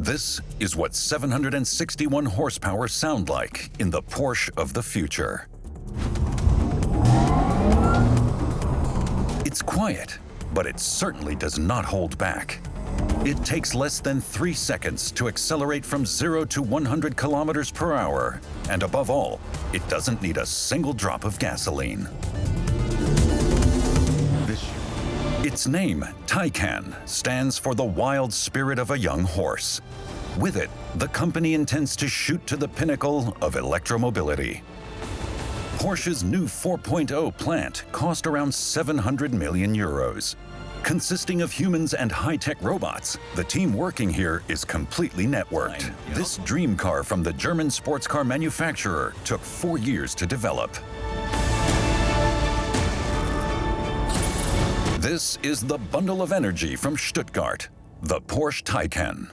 This is what 761 horsepower sound like in the Porsche of the future. It's quiet, but it certainly does not hold back. It takes less than 3 seconds to accelerate from 0 to 100 kilometers per hour. And above all, it doesn't need a single drop of gasoline. Its name, Taycan, stands for the wild spirit of a young horse. With it, the company intends to shoot to the pinnacle of electromobility. Porsche's new 4.0 plant cost around 700 million euros. Consisting of humans and high-tech robots, the team working here is completely networked. This dream car from the German sports car manufacturer took 4 years to develop. This is the bundle of energy from Stuttgart, the Porsche Taycan.